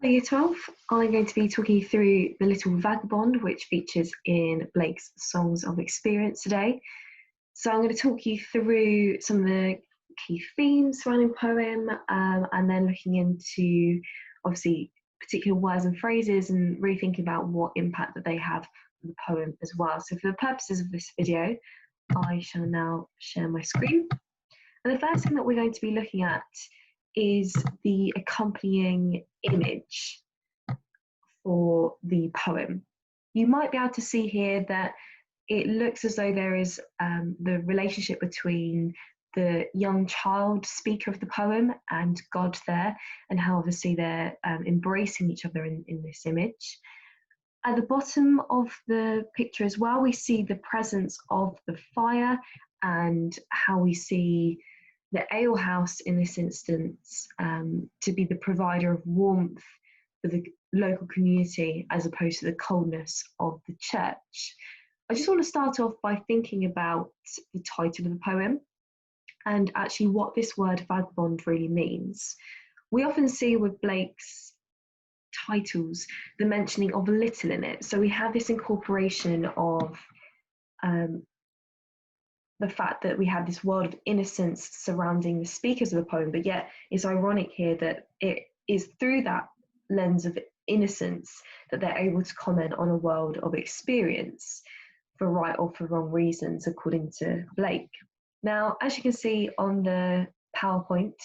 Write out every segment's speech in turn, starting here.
Year 12, I'm going to be talking you through The Little Vagabond, which features in Blake's Songs of Experience today. So I'm going to talk you through some of the key themes surrounding the poem, and then looking into, obviously, particular words and phrases and really thinking about what impact that they have on the poem as well. So for the purposes of this video, I shall now share my screen. And the first thing that we're going to be looking at is the accompanying image for the poem. You might be able to see here that it looks as though there is the relationship between the young child speaker of the poem and God there, and how obviously they're embracing each other in this image. At the bottom of the picture as well, we see the presence of the fire and how we see the alehouse in this instance to be the provider of warmth for the local community as opposed to the coldness of the church. I just want to start off by thinking about the title of the poem and actually what this word vagabond really means. We often see with Blake's titles the mentioning of little in it. So we have this incorporation of the fact that we have this world of innocence surrounding the speakers of the poem, but yet it's ironic here that it is through that lens of innocence that they're able to comment on a world of experience for right or for wrong reasons, according to Blake. Now, as you can see on the PowerPoint,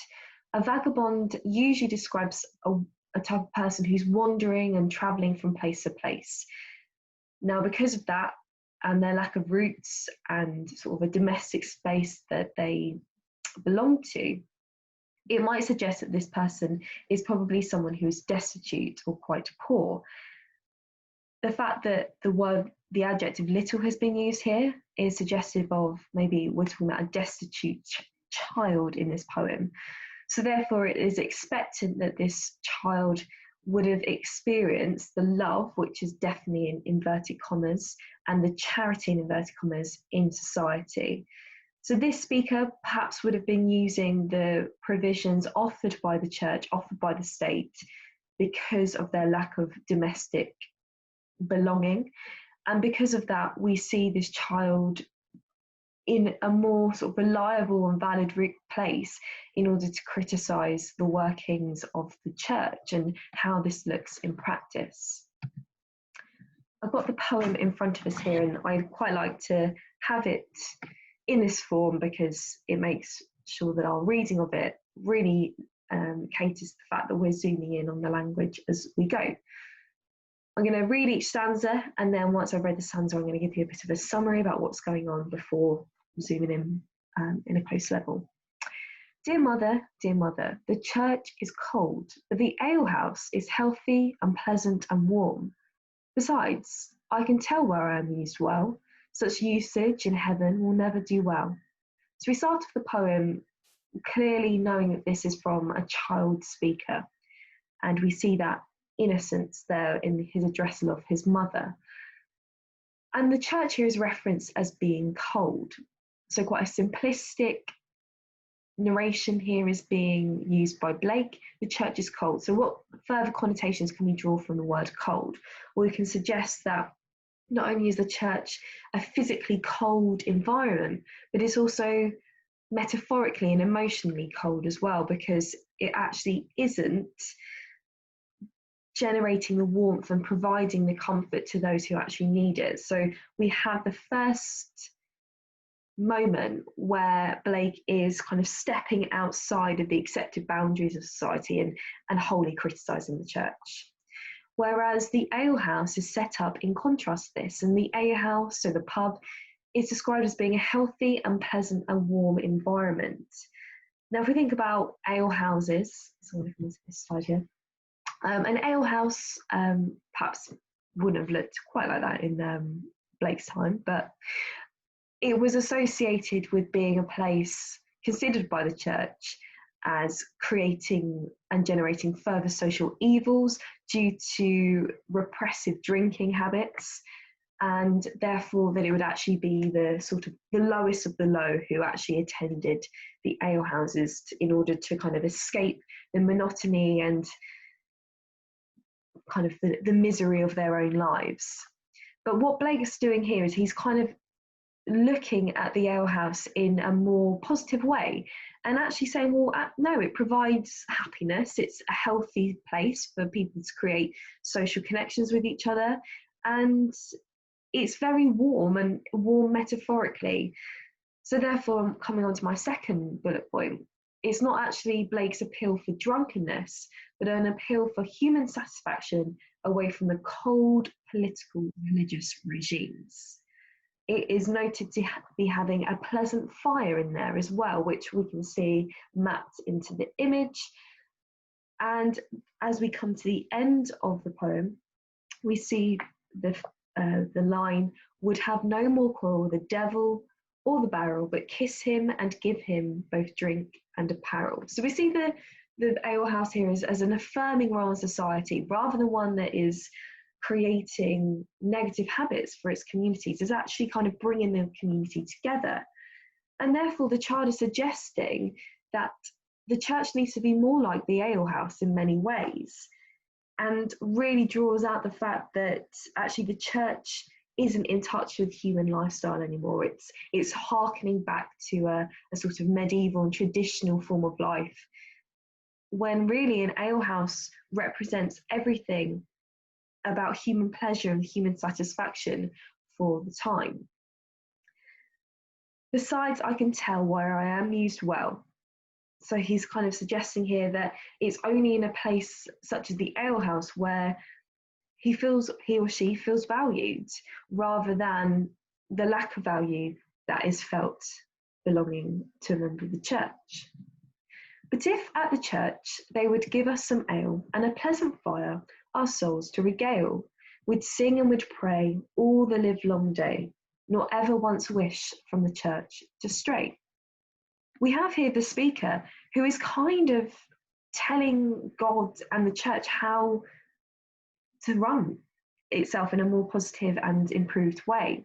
a vagabond usually describes a type of person who's wandering and travelling from place to place. Now, because of that, and their lack of roots and sort of a domestic space that they belong to, it might suggest that this person is probably someone who is destitute or quite poor. The fact that the adjective little has been used here is suggestive of maybe we're talking about a destitute child in this poem. So therefore it is expected that this child would have experienced the love, which is definitely in inverted commas, and the charity in inverted commas in society. So this speaker perhaps would have been using the provisions offered by the church, offered by the state, because of their lack of domestic belonging. And because of that, we see this child in a more sort of reliable and valid place in order to criticise the workings of the church and how this looks in practice. I've got the poem in front of us here, and I'd quite like to have it in this form because it makes sure that our reading of it really caters to the fact that we're zooming in on the language as we go. I'm going to read each stanza, and then once I've read the stanza, I'm going to give you a bit of a summary about what's going on before zooming in a close level. Dear mother, the church is cold, but the alehouse is healthy and pleasant and warm. Besides, I can tell where I am used well. Such usage in heaven will never do well. So we start off the poem clearly knowing that this is from a child speaker, and we see that innocence there in his addressal of his mother. And the church here is referenced as being cold. So quite a simplistic narration here is being used by Blake. The church is cold. So what further connotations can we draw from the word cold? Well, we can suggest that not only is the church a physically cold environment, but it's also metaphorically and emotionally cold as well, because it actually isn't generating the warmth and providing the comfort to those who actually need it. So we have the first moment where Blake is kind of stepping outside of the accepted boundaries of society and wholly criticising the church. Whereas the alehouse is set up in contrast to this, and the alehouse, so the pub, is described as being a healthy and pleasant and warm environment. Now, if we think about alehouses, so I'm looking at this slide here, an alehouse perhaps wouldn't have looked quite like that in Blake's time, but it was associated with being a place considered by the church as creating and generating further social evils due to repressive drinking habits, and therefore that it would actually be the sort of the lowest of the low who actually attended the alehouses in order to kind of escape the monotony and kind of the misery of their own lives. But what Blake's doing here is he's kind of looking at the alehouse in a more positive way and actually saying, well, no, it provides happiness. It's a healthy place for people to create social connections with each other. And it's very warm, and warm metaphorically. So therefore, I'm coming on to my second bullet point. It's not actually Blake's appeal for drunkenness, but an appeal for human satisfaction away from the cold political religious regimes. It is noted to be having a pleasant fire in there as well, which we can see mapped into the image. And as we come to the end of the poem, we see the line, would have no more quarrel with the devil or the barrel, but kiss him and give him both drink and apparel. So we see the alehouse here as an affirming role in society, rather than one that is creating negative habits for its communities, is actually kind of bringing the community together. And therefore, the child is suggesting that the church needs to be more like the alehouse in many ways, and really draws out the fact that actually the church isn't in touch with human lifestyle anymore. It's harkening back to a sort of medieval and traditional form of life, when really an alehouse represents everything about human pleasure and human satisfaction for the time. Besides, I can tell where I am used well. So he's kind of suggesting here that it's only in a place such as the alehouse where he or she feels valued, rather than the lack of value that is felt belonging to a member of the church. But if at the church they would give us some ale and a pleasant fire, our souls to regale, we'd sing and we'd pray all the livelong day, nor ever once wish from the church to stray. We have here the speaker who is kind of telling God and the church how to run itself in a more positive and improved way,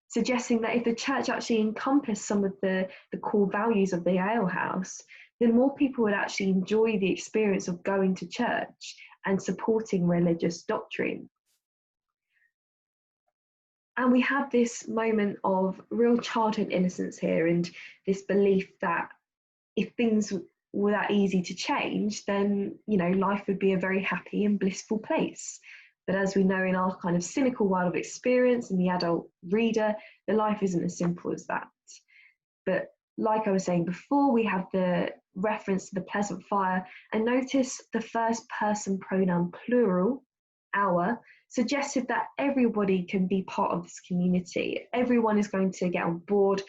suggesting that if the church actually encompassed some of the core values of the alehouse, then more people would actually enjoy the experience of going to church and supporting religious doctrine. And we have this moment of real childhood innocence here, and this belief that if things were that easy to change, then life would be a very happy and blissful place. But as we know, in our kind of cynical world of experience and the adult reader, the life isn't as simple as that. But like I was saying before, we have the reference to the pleasant fire, and notice the first person pronoun plural, our, suggested that everybody can be part of this community. Everyone is going to get on board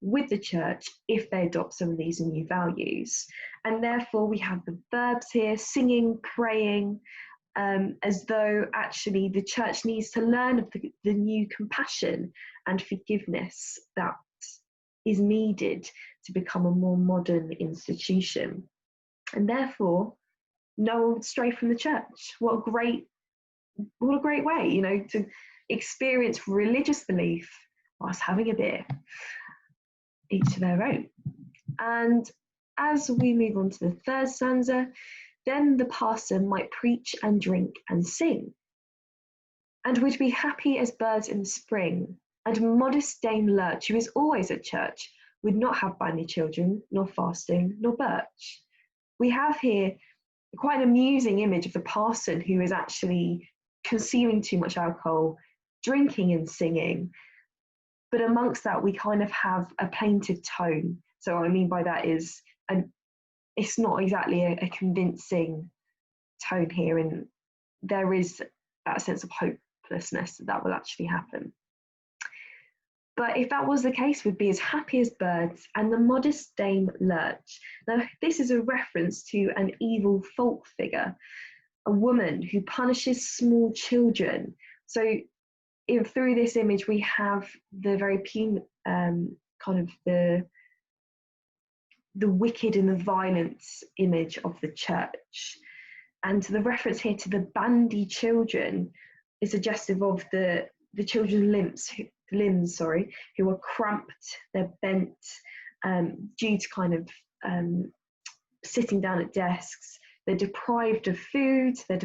with the church if they adopt some of these new values. And therefore we have the verbs here, singing, praying, as though actually the church needs to learn of the new compassion and forgiveness that is needed to become a more modern institution. And therefore, no one would stray from the church. What a great way, to experience religious belief whilst having a beer. Each to their own. And as we move on to the third stanza, then the parson might preach and drink and sing, and would be happy as birds in the spring, and modest Dame Lurch, who is always at church, would not have bandy children, nor fasting, nor birch. We have here quite an amusing image of the parson who is actually consuming too much alcohol, drinking and singing. But amongst that, we kind of have a plaintive tone. So what I mean by that is, it's not exactly a convincing tone here, and there is that sense of hopelessness that will actually happen. But if that was the case, we'd be as happy as birds, and the modest Dame Lurch. Now, this is a reference to an evil folk figure, a woman who punishes small children. So through this image, we have the very kind of the wicked and the violent image of the church. And the reference here to the bandy children is suggestive of the children's limbs, who are cramped, they're bent due to kind of sitting down at desks. They're deprived of food, they're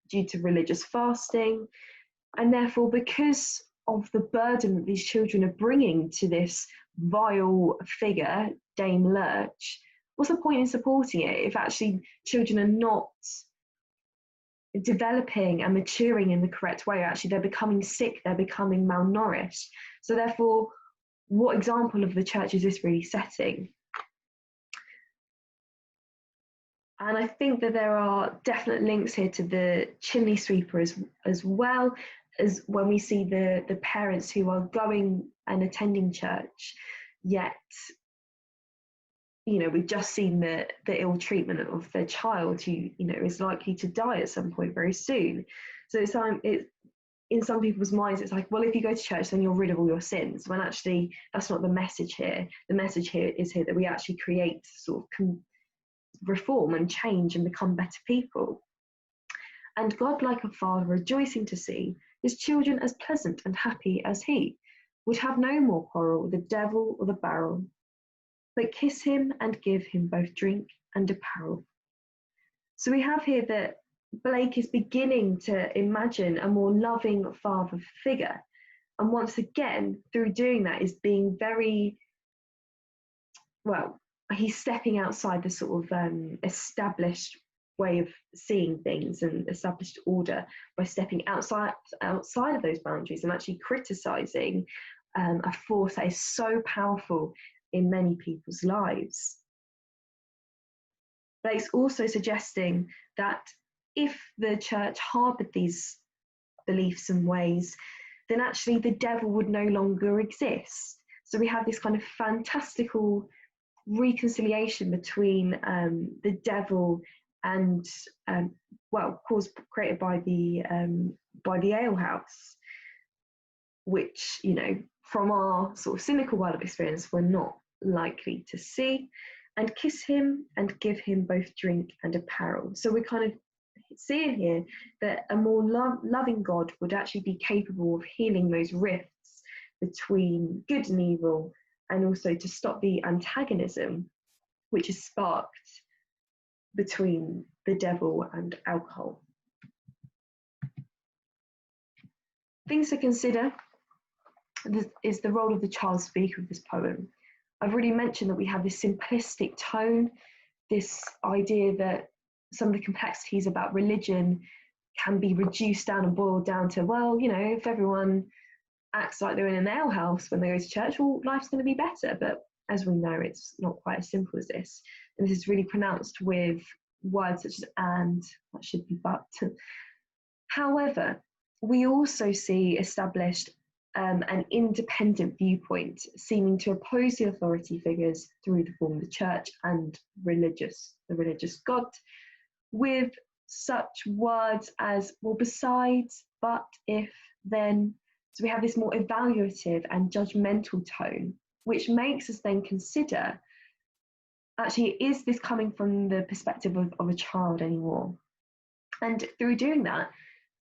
due to religious fasting. And therefore, because of the burden that these children are bringing to this vile figure, Dame Lurch, what's the point in supporting it if actually children are not developing and maturing in the correct way? Actually, they're becoming sick, they're becoming malnourished. So therefore, what example of the church is this really setting? And I think that there are definite links here to the chimney sweeper as well, as when we see the parents who are going and attending church, yet, you know, we've just seen the ill treatment of their child who, you know, is likely to die at some point very soon. So it's in some people's minds, it's like, well, if you go to church, then you're rid of all your sins. When actually, that's not the message here. The message here is that we actually create sort of reform and change and become better people. And God, like a father, rejoicing to see his children as pleasant and happy as he, would have no more quarrel with the devil or the barrel, but kiss him and give him both drink and apparel. So we have here that Blake is beginning to imagine a more loving father figure. And once again, through doing that, is being very, well, he's stepping outside the sort of established way of seeing things and established order by stepping outside of those boundaries and actually criticizing a force that is so powerful in many people's lives. But it's also suggesting that if the church harbored these beliefs and ways, then actually the devil would no longer exist. So we have this kind of fantastical reconciliation between the devil and created by the Alehouse, which, you know, from our sort of cynical world of experience, we're not likely to see. And kiss him and give him both drink and apparel. So we're kind of seeing here that a more loving God would actually be capable of healing those rifts between good and evil, and also to stop the antagonism which is sparked between the devil and alcohol. Things to consider is the role of the child speaker of this poem. I've already mentioned that we have this simplistic tone, this idea that some of the complexities about religion can be reduced down and boiled down to, well, you know, if everyone acts like they're in an alehouse when they go to church, well, life's going to be better. But as we know, it's not quite as simple as this. And this is really pronounced with words such as and, that should be but. However, we also see established an independent viewpoint seeming to oppose the authority figures through the form of the church and the religious God, with such words as, well, besides, but, if, then. So we have this more evaluative and judgmental tone, which makes us then consider, actually, is this coming from the perspective of a child anymore? And through doing that,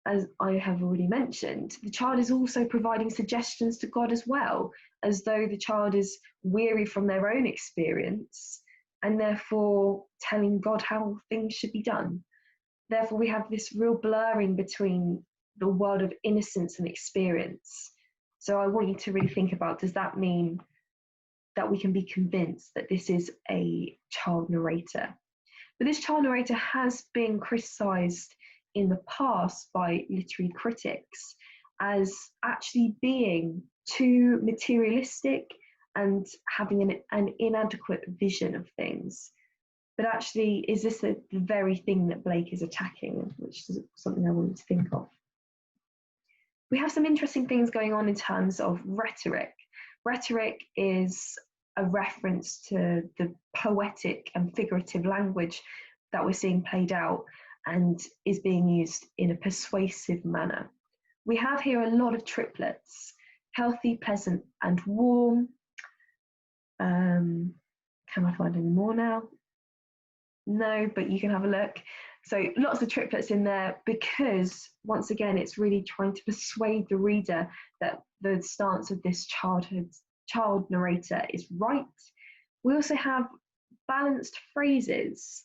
as I have already mentioned, the child is also providing suggestions to God as well, as though the child is weary from their own experience and therefore telling God how things should be done. Therefore, we have this real blurring between the world of innocence and experience. So I want you to really think about, does that mean that we can be convinced that this is a child narrator? But this child narrator has been criticised in the past by literary critics as actually being too materialistic and having an inadequate vision of things. But actually, is this the very thing that Blake is attacking, which is something I wanted to think of. We have some interesting things going on in terms of rhetoric. Rhetoric is a reference to the poetic and figurative language that we're seeing played out and is being used in a persuasive manner. We have here a lot of triplets: healthy, pleasant, and warm. Can I find any more now? No, but you can have a look. So lots of triplets in there because, once again, it's really trying to persuade the reader that the stance of this child narrator is right. We also have balanced phrases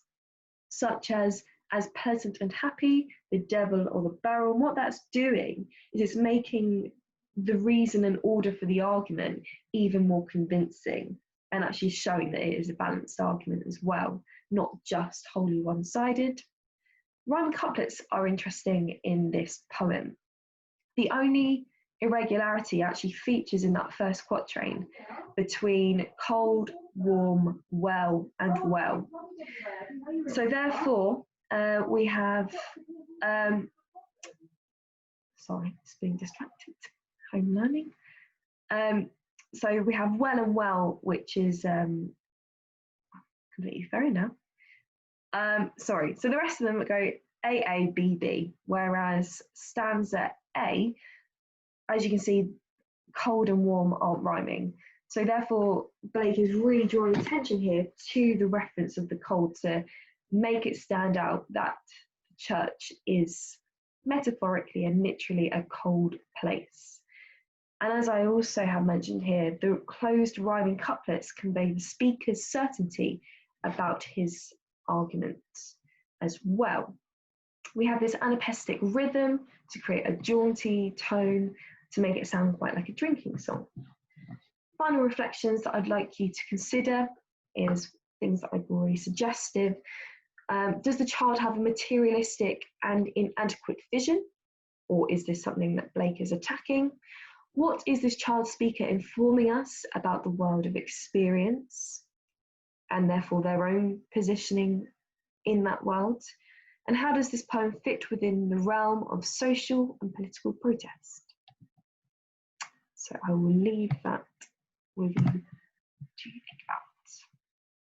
such as as pleasant and happy, the devil or the barrel. And what that's doing is it's making the reason and order for the argument even more convincing, and actually showing that it is a balanced argument as well, not just wholly one-sided. Rhyme couplets are interesting in this poem. The only irregularity actually features in that first quatrain between cold, warm, well, and well. So therefore, we have, sorry, it's being distracted, home learning. So we have well and well, which is completely thrown now. Sorry, so the rest of them go A, A, B, B, whereas stanza A, as you can see, cold and warm aren't rhyming. So therefore, Blake is really drawing attention here to the reference of the cold to make it stand out that church is metaphorically and literally a cold place. And as I also have mentioned here, the closed rhyming couplets convey the speaker's certainty about his arguments as well. We have this anapestic rhythm to create a jaunty tone to make it sound quite like a drinking song. Final reflections that I'd like you to consider is things that I've already suggested. Does the child have a materialistic and inadequate vision? Or is this something that Blake is attacking? What is this child speaker informing us about the world of experience and therefore their own positioning in that world? And how does this poem fit within the realm of social and political protest? So I will leave that with you to think about.